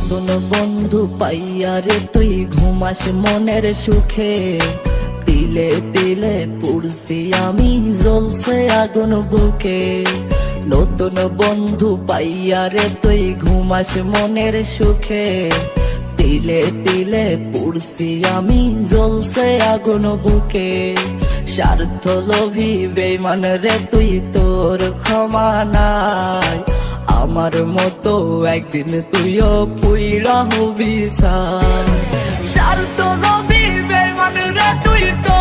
নতুন বন্ধু পাইয়া রে তুই ঘুমাস মনের সুখে, তিলে তিলে পুড়ছি আমি জ্বলছে আগুন বুকে। নতুন বন্ধু পাইয়া রে তুই ঘুমাস মনের সুখে, তিলে তিলে পুড়ছি আমি জ্বলছে আগুন বুকে। স্বার্থ লোভী বেঈমান রে তুই, তোর ক্ষমা নাই। আমার মতো একদিন তুইও পুইরা হবি সার। স্বার্থ লোভী বেঈমান রে তুই তো